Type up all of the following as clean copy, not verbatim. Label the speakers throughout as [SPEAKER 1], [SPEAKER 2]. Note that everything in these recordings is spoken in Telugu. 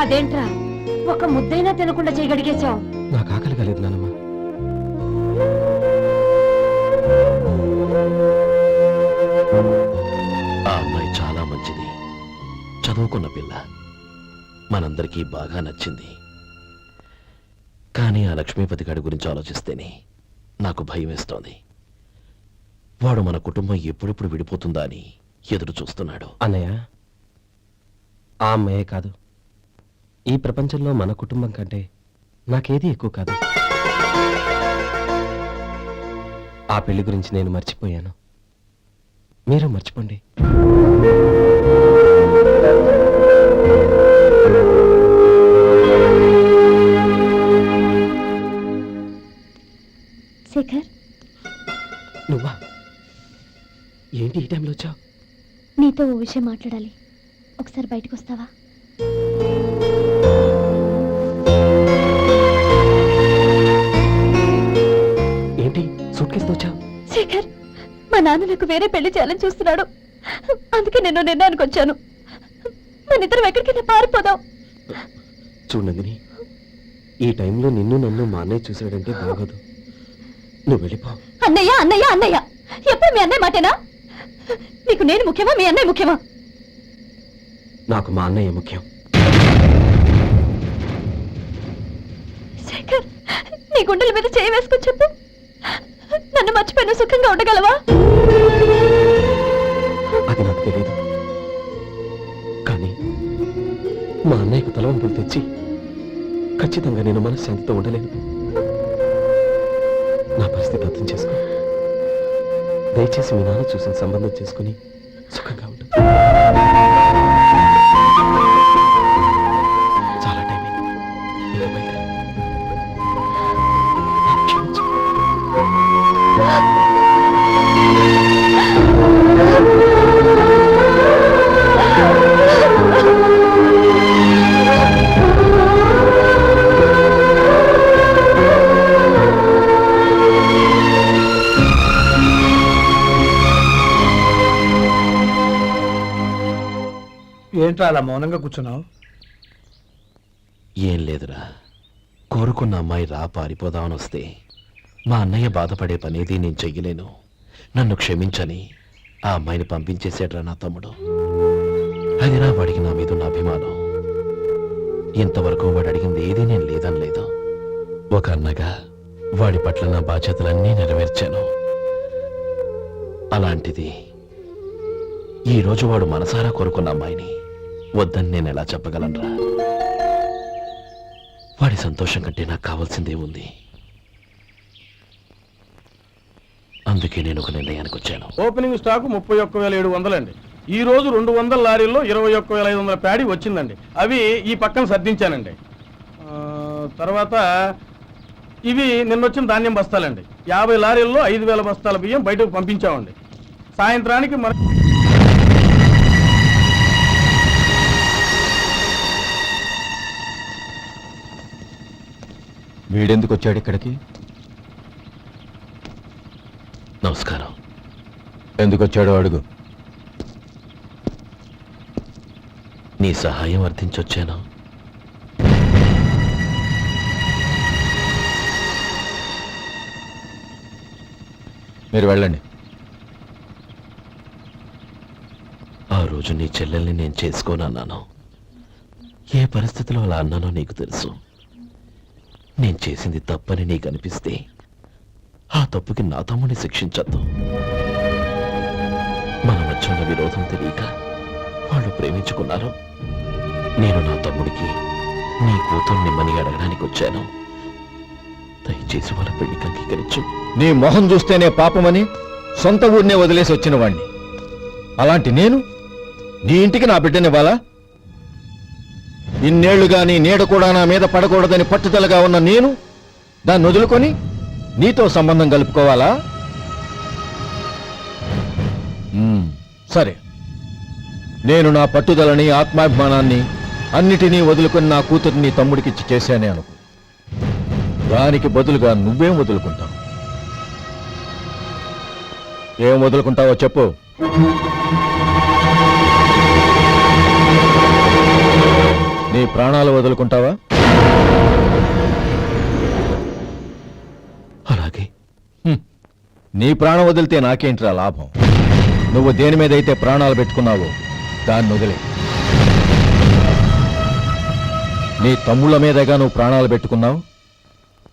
[SPEAKER 1] అదేంట్రా ఒక ముద్దైనా తినకుండా చేయగడిగేశావు?
[SPEAKER 2] నాకు ఆకలి కాలేదు నానమ్మ.
[SPEAKER 3] ఆ అమ్మాయి చాలా మంచిది, చదువుకున్న పిల్ల, మనందరికీ బాగా నచ్చింది. కానీ ఆ లక్ష్మీపతి గారి గురించి ఆలోచిస్తేనే నాకు భయం వేస్తోంది. వాడు మన కుటుంబం ఎప్పుడెప్పుడు విడిపోతుందా అని ఎదురు చూస్తున్నాడు.
[SPEAKER 2] అన్నయ్య, ఆ అమ్మాయే కాదు, ఈ ప్రపంచంలో మన కుటుంబం కంటే నాకేది ఎక్కువ కాదు. ఆ పెళ్లి గురించి నేను మర్చిపోయాను, మీరు మర్చిపోండి.
[SPEAKER 4] శేఖర్,
[SPEAKER 2] నువ్వా? ఏంటి ఈ టైంలో వచ్చావు?
[SPEAKER 4] నీతో ఓ విషయం మాట్లాడాలి, ఒకసారి బయటకు వస్తావా?
[SPEAKER 2] ఏంటి సూట్ కేసుతో వచ్చావు?
[SPEAKER 4] శేఖర్, మా నాన్న నాకు వేరే పెళ్లి చేయాలని చూస్తున్నాడు, అందుకే నేను నిర్ణయానికి వచ్చాను. మన ఇద్దరం ఎక్కడికైనా పారిపోదాం.
[SPEAKER 2] చూడు నందిని, ఈ టైంలో నిన్ను నన్ను మా అన్నయ్య చూసాడంటే బాగోదు. నువ్వు వెళ్ళిపో.
[SPEAKER 4] అన్నయ్య అన్నయ్య అన్నయ్య, ఎప్పుడు మీ అన్నయ్య మాటేనా? నీకు నేను ముఖ్యమా, మీ అన్నయ్య ముఖ్యమా?
[SPEAKER 2] నాకు మా అన్నయ్య ముఖ్యం.
[SPEAKER 4] శేఖర్, నీ గుండెల మీద చేయి వేసుకొని చెప్పు, నన్ను మర్చిపోయిన సుఖంగా ఉండగలవా?
[SPEAKER 2] అది నాకు తెలియదు, కానీ మా అన్నయ్యకు తలవంపులు తెచ్చి ఖచ్చితంగా నేను మనశ్శాంతితో ఉండలేను. నా పరిస్థితి అర్థం చేసుకో. దయచేసి మీ నాన్న చూసిన సంబంధం చేసుకుని సుఖంగా ఉంటుంది. చాలా టైం అయింది, ఇంకా బయలుదేరు. క్షమించు.
[SPEAKER 5] ఏంట్రా అలా మౌనంగా కూర్చున్నావు?
[SPEAKER 3] ఏం లేదురా, కోరుకున్న అమ్మాయి రా పారిపోదామని వస్తే మా అన్నయ్య బాధపడే పనేది నేను చెయ్యలేను, నన్ను క్షమించని ఆ అమ్మాయిని పంపించేసాడ్రా నా తమ్ముడు. అది నా వాడికి నా మీద ఉన్న అభిమానం. ఇంతవరకు వాడు అడిగింది ఏదీ నేను లేదనలేదు. ఒక అన్నగా వాడి పట్ల నా బాధ్యతలన్నీ నెరవేర్చాను. అలాంటిది ఈరోజు వాడు మనసారా కోరుకున్న అమ్మాయిని వద్దని నేను ఎలా చెప్పగలనరా? వాడి సంతోషం కంటే నాకు కావాల్సిందే ఉంది. అందుకే నేను ఒక నిర్ణయానికి వచ్చాను.
[SPEAKER 6] ఓపెనింగ్ స్టాక్ 31,700 అండి. ఈ రోజు 200 లారీల్లో 21,500 ప్యాడీ వచ్చిందండి. అవి ఈ పక్కన సర్దించానండి. తర్వాత ఇవి నిన్నొచ్చిన ధాన్యం బస్తాలండి. 50 లారీల్లో 5,000 బస్తాల బియ్యం బయటకు పంపించామండి. సాయంత్రానికి మన
[SPEAKER 7] వీడెందుకు వచ్చాడు ఇక్కడికి?
[SPEAKER 3] నమస్కారం.
[SPEAKER 7] ఎందుకు వచ్చాడో అడుగు.
[SPEAKER 3] నీ సహాయం అర్థించొచ్చాను.
[SPEAKER 7] మీరు వెళ్ళండి.
[SPEAKER 3] ఆ రోజు నీ చెల్లెల్ని నేను చేసుకోనన్నాను. ఏ పరిస్థితిలో అలా అన్నానో నీకు తెలుసు. నేను చేసింది తప్పని నీకు అనిపిస్తే ఆ తప్పుకి నా తమ్ముని శిక్షించద్దు. మన మధ్య ఉన్న విరోధం తెలియక వాళ్ళు ప్రేమించుకున్నారు. నేను నా తమ్ముడికి నీ కూతుర్ని మని అడగడానికి వచ్చాను. దయచేసి వాళ్ళ పెళ్లికి అంగీకరించు.
[SPEAKER 7] నీ మొహం చూస్తేనే పాపమని సొంత ఊరినే వదిలేసి వచ్చిన వాణ్ణి. అలాంటి నేను నీ ఇంటికి నా బిడ్డనివ్వాలా? ఇన్నేళ్లుగా నీ నీడ కూడా నా మీద పడకూడదని పట్టుదలగా ఉన్న నేను దాన్ని వదులుకొని నీతో సంబంధం కలుపుకోవాలా? సరే, నేను నా పట్టుదలని ఆత్మాభిమానాన్ని అన్నిటినీ వదులుకొని నా కూతురిని తమ్ముడికిచ్చి చేశానే అనుకో. దానికి బదులుగా నువ్వేం వదులుకుంటావు? ఏం వదులుకుంటావో చెప్పు. నీ ప్రాణాలు వదులుకుంటావా?
[SPEAKER 3] అలాగే.
[SPEAKER 7] నీ ప్రాణం వదిలితే నాకేంట్రా లాభం? నువ్వు దేని మీదైతే ప్రాణాలు పెట్టుకున్నావో దాన్ని వదిలే. నీ తమ్ముళ్ళ మీదగా నువ్వు ప్రాణాలు పెట్టుకున్నావు,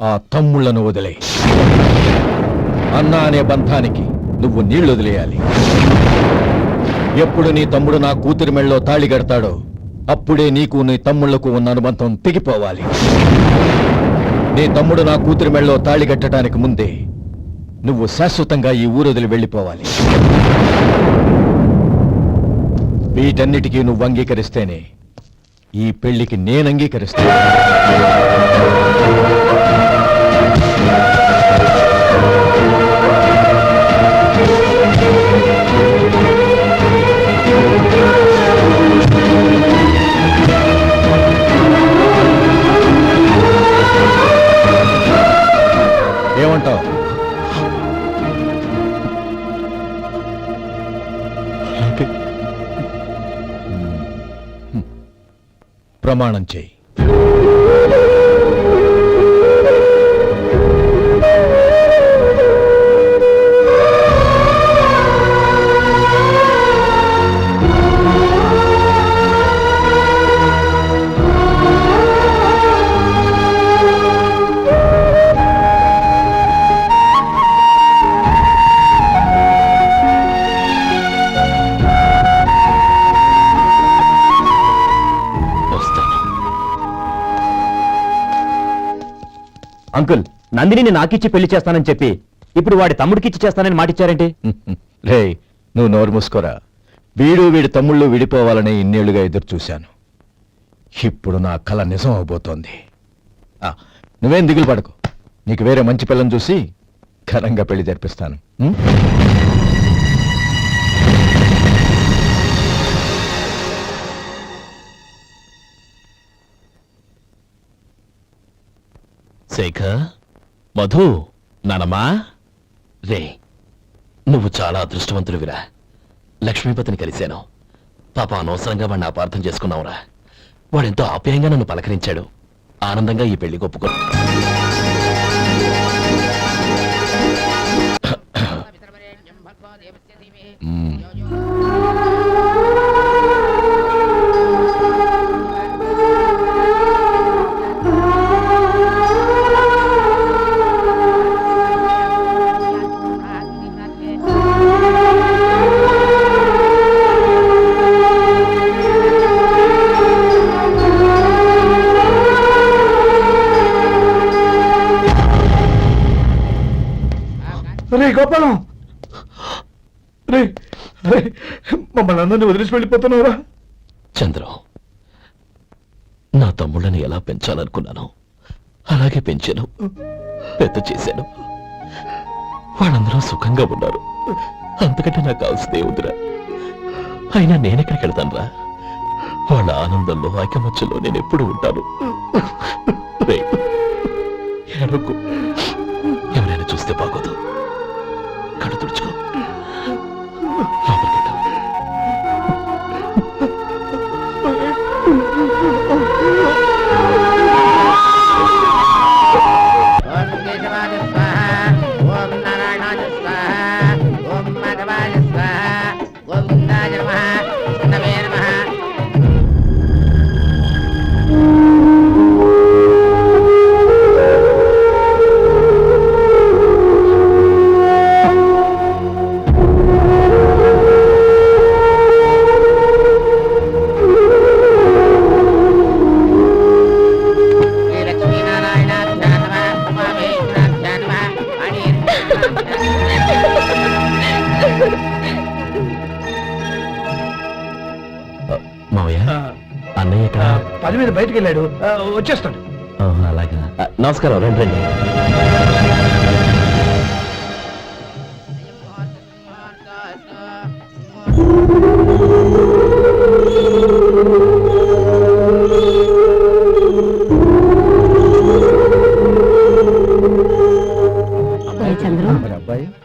[SPEAKER 7] ఆ తమ్ముళ్లను వదిలే. అన్న అనే బంధానికి నువ్వు నీళ్లు వదిలేయాలి. ఎప్పుడు నీ తమ్ముడు నా కూతురి మెళ్ళలో తాళి కడతాడో అప్పుడే నీకు నీ తమ్ముళ్లకు ఉన్న అనుబంధం తెగిపోవాలి. నీ తమ్ముడు నా కూతురి మెళ్ళలో తాళి కట్టడానికి ముందే నువ్వు శాశ్వతంగా ఈ ఊరొదిలి వెళ్ళిపోవాలి. వీటన్నిటికీ నువ్వు అంగీకరిస్తేనే ఈ పెళ్లికి నేను అంగీకరిస్తాను. ఏమంటావు? ప్రమాణం చేయి.
[SPEAKER 8] అంకుల్, నందిని నాకిచ్చి పెళ్లి చేస్తానని చెప్పి ఇప్పుడు వాడి తమ్ముడికిచ్చి చేస్తానని మాటిచ్చారేంటి?
[SPEAKER 7] రే, నువ్వు నోరు మూసుకోరా. వీడి తమ్ముళ్ళు విడిపోవాలని ఇన్నేళ్లుగా ఎదురు చూశాను. ఇప్పుడు నా కల నిజం అవబోతోంది. నువ్వేం దిగులు పడకు. నీకు వేరే మంచి పిల్లని చూసి ఘనంగా పెళ్లి జరిపిస్తాను.
[SPEAKER 3] శేఖర్, మధు, నానమ్మా, రే, నువ్వు చాలా అదృష్టవంతుడివిరా. లక్ష్మీపతిని కలిశాను. పాప అనవసరంగా వాడిని అపార్థం చేసుకున్నావురా. వాడెంతో ఆప్యాయంగా నన్ను పలకరించాడు. ఆనందంగా ఈ పెళ్లి ఒప్పుకో.
[SPEAKER 5] రే గోపాలం, రే రే, మమ్మల్ని అందరినీ వదిలేసి వెళ్ళిపోతున్నావురా?
[SPEAKER 3] చంద్రం, నా తమ్ముళ్ళని ఎలా పెంచాలనుకున్నాను అలాగే పెంచాను, పెద్ద చేశాను. వాళ్ళందరూ సుఖంగా ఉన్నారు. అంతకంటే నాకు కావాల్సిందే ఉందిరా. అయినా నేనెక్కడికి వెళ్తానురా? వాళ్ళ ఆనందంలో ఐకమత్యంలో నేను ఎప్పుడు ఉంటాను. రే, ఏడవకు. ఎవరైనా చూస్తే బాగోదు. కళ్ళు తుడుచుకో. లోపలికి వెళ్తాం. అన్నయ్య ఎక్కడ?
[SPEAKER 5] పని మీద బయటకు వెళ్ళాడు, వచ్చేస్తాడు.
[SPEAKER 3] అలాగా. నమస్కారం. రండి రండి.
[SPEAKER 1] చంద్రం,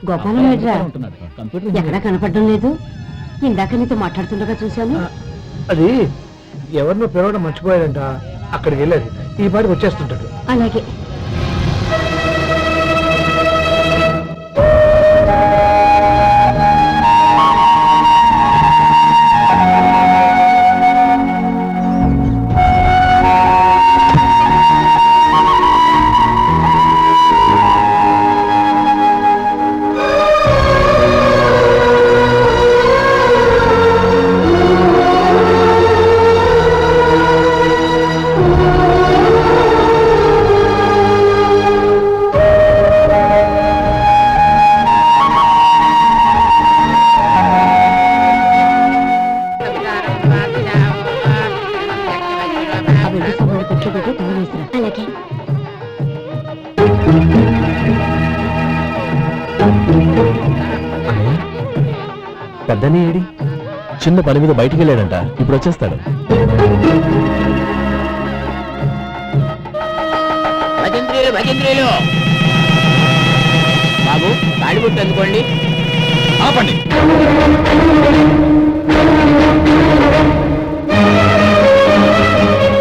[SPEAKER 1] గోపాలం ఏడ్రా? ఎక్కడా కనపడడం లేదు. ఇందాక నీతో మాట్లాడుతుండగా చూశాను.
[SPEAKER 5] అది ఎవరినో పిలవడం మర్చిపోయాడంట, అక్కడికి వెళ్ళాడు. ఈ పాటికి వచ్చేస్తుంటాడు.
[SPEAKER 1] అలాగే. ఆ వెండి సామాన్లు పెట్టులో పెట్టి తాళం వేసిరా.
[SPEAKER 4] అలాగే.
[SPEAKER 3] పెద్దని ఏడి చిన్న పని మీద బయటికి వెళ్ళాడంట, ఇప్పుడు వచ్చేస్తాడు.
[SPEAKER 8] బాబు తాడిబుట్టు అందుకోండి.
[SPEAKER 3] ఆపండి.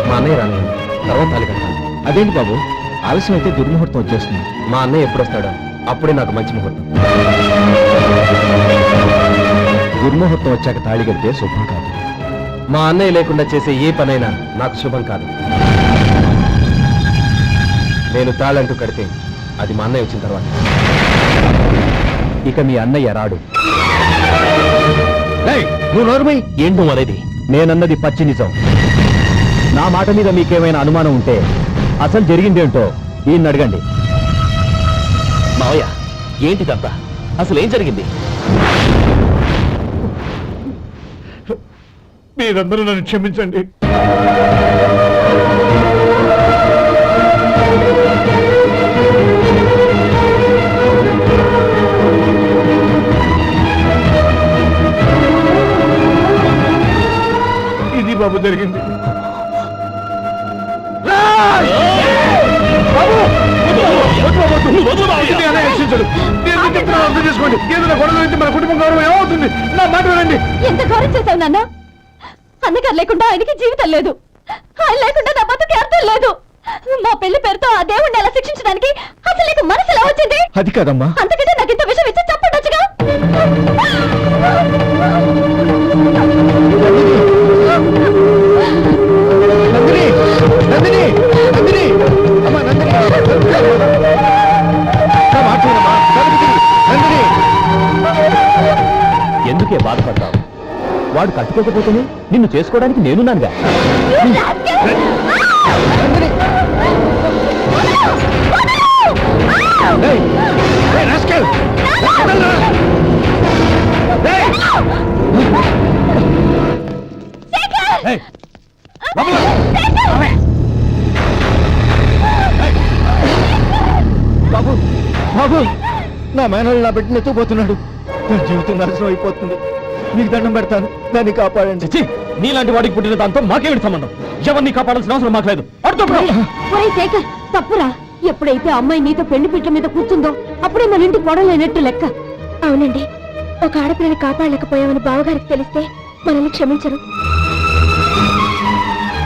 [SPEAKER 2] మా అన్నయ్య రానివ్వండి, తర్వాత తాళి కట్టాలి.
[SPEAKER 7] అదేంటి బాబు, ఆలస్యం అయితే దుర్ముహూర్తం వచ్చేస్తుంది.
[SPEAKER 2] మా అన్నయ్య ఎప్పుడు వస్తాడో అప్పుడే నాకు మంచి ముహూర్తం.
[SPEAKER 7] దుర్ముహూర్తం వచ్చాక తాళి కడితే శుభం కాదు.
[SPEAKER 2] మా అన్నయ్య లేకుండా చేసే ఏ పనైనా నాకు శుభం కాదు. నేను తాళంటూ కడితే అది మా అన్నయ్య వచ్చిన తర్వాత.
[SPEAKER 7] ఇక మీ అన్నయ్య రాడు.
[SPEAKER 3] నువ్వు నోరుమై ఏంటో అనేది.
[SPEAKER 8] నేనన్నది పచ్చి నిజం. నా మాట మీద మీకేమైనా అనుమానం ఉంటే అసలు జరిగిందేంటో ఈయన్ని అడగండి.
[SPEAKER 3] మావయ్య ఏంటిదంతా, అసలు ఏం జరిగింది?
[SPEAKER 5] మీరందరూ నన్ను క్షమించండి. ఇది బాబు జరిగింది. అర్థం చేసుకోండి. ఏదైనా గొడవ అయితే మన కుటుంబం గౌరవం ఏమవుతుంది? నా మాట వినండి.
[SPEAKER 4] ఎంత గౌరవం చేశావు నాన్న? అన్నగారు లేకుండా ఆయనకి జీవితం లేదు, ఆయన లేకుండా నా బతుకి అర్థం లేదు. మా పెళ్లి పేరుతో ఆ దేవుణ్ణి ఎలా శిక్షించడానికి అసలు నీకు మనసు ఎలా వచ్చింది?
[SPEAKER 7] అది కాదమ్మా.
[SPEAKER 4] అంతకంటే నాకు ఇంత విషయం ఇచ్చి చెప్పండొచ్చుగా.
[SPEAKER 7] నందిని, నందిని, నందిని, అమ్మా నందిని, నా మాట వినమ్మా. నందిని,
[SPEAKER 8] ఎందుకే బాధపడతావు? వాడు కట్టుకోకపోతేనే నిన్ను చేసుకోవడానికి నేనున్నానుగా.
[SPEAKER 7] ఏయ్, ఏయ్, rascal! ఏయ్, లోపల. బాబు, బాబు, నా మేనల్ని నా బిడ్డను ఎత్తుకుపోతున్నాడు. నా జీవితం నాశనం అయిపోతుంది. మీకు దండం పెడతాను, దాన్ని కాపాడండి.
[SPEAKER 8] చిచ్చి, నీలాంటి వాడికి పుట్టిన దాంతో మాకేమిటి సంబంధం? ఎవరిని కాపాడాల్సిన అవసరం మాకు లేదు.
[SPEAKER 1] ఒరేయ్ శేఖర్, తప్పురా. ఎప్పుడైతే అమ్మాయి నీతో పెళ్లి పీటల మీద కూర్చుందో అప్పుడే మన ఇంటికి పొడలేనట్టు లెక్క.
[SPEAKER 4] అవునండి, ఒక ఆడపిల్లని కాపాడలేకపోయామని బావగారికి తెలిస్తే మనల్ని క్షమించరు.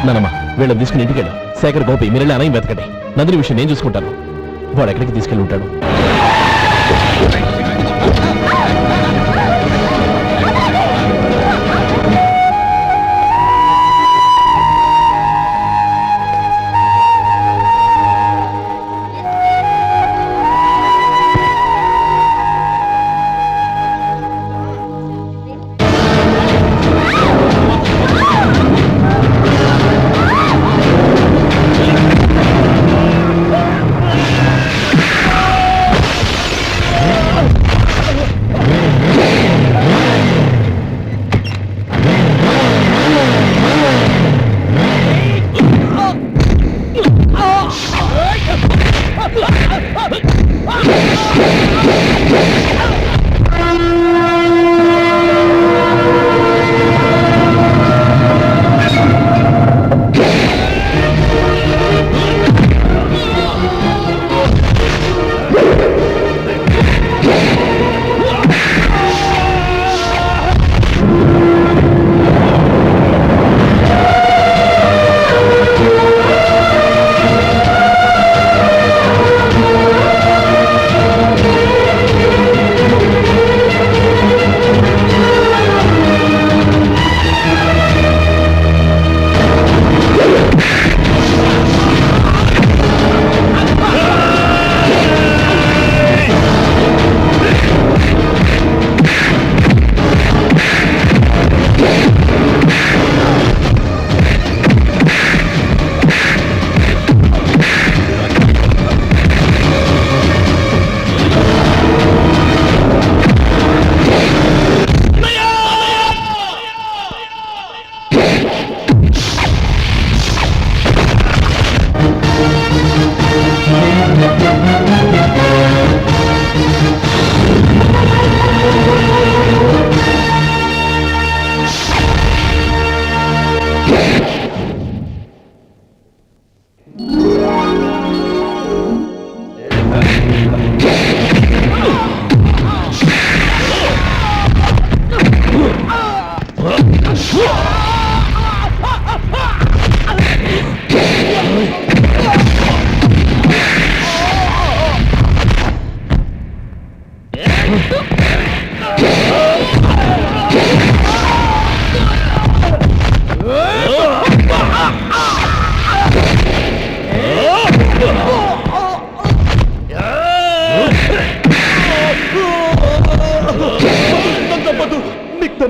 [SPEAKER 3] నానమ్మ వీళ్ళని తీసుకుని ఇంటికి వెళ్ళు. శేఖర్ గోపి మీరెళ్ళి అన్నయ్య వెతకండి. నందిని విషయం నేను చూసుకుంటాను. వాడు ఎక్కడికి తీసుకెళ్ళి ఉంటాడు.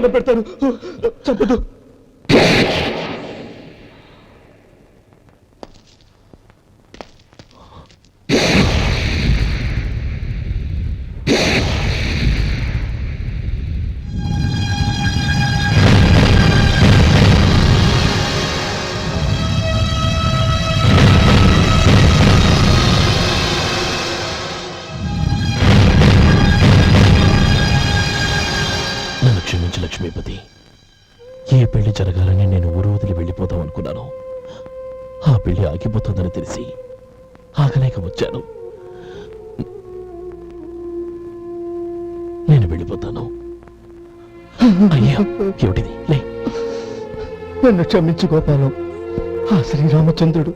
[SPEAKER 7] దండం పెడతాను, చంపదు.
[SPEAKER 3] నన్ను క్షమించు లక్ష్మీపతి. ఏ పెళ్లి జరగాలని నేను ఊరు వదిలి వెళ్ళిపోదాం అనుకున్నాను. ఆ పెళ్లి ఆగిపోతుందని తెలిసి ఆగలేక వచ్చాను. నేను వెళ్ళిపోతాను. అయ్యా, ఏమిటిది? లే.
[SPEAKER 7] నన్ను క్షమించు గోపాలం. ఆ శ్రీరామచంద్రుడు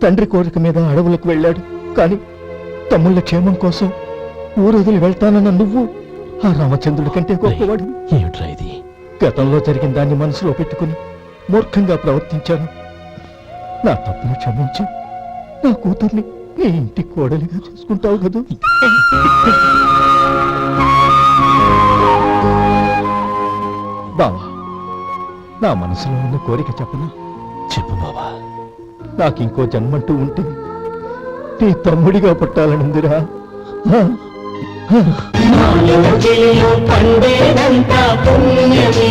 [SPEAKER 7] తండ్రి కోరిక మీద అడవులకు వెళ్ళాడు, కానీ తమ్ముళ్ళ క్షేమం కోసం ఊరు వదిలి వెళ్తానన్న నువ్వు ఆ రామచంద్రుడి కంటే గొప్పవాడు.
[SPEAKER 3] ఏమిట్రా ఇది?
[SPEAKER 7] గతంలో జరిగిన దాన్ని మనసులో పెట్టుకుని మూర్ఖంగా ప్రవర్తించాను. నా తప్పును క్షమించి నా కూతుర్ని నీ ఇంటి కోడలిగా చేసుకుంటావు కదూ. బావా, నా మనసులో ఉన్న కోరిక చెప్పనా?
[SPEAKER 3] చెప్పు బావా.
[SPEAKER 7] నాకింకో జన్మంటూ ఉంటే నీ తమ్ముడిగా పుట్టాలనుందిరా.
[SPEAKER 9] పండేదంతా పుణ్యమే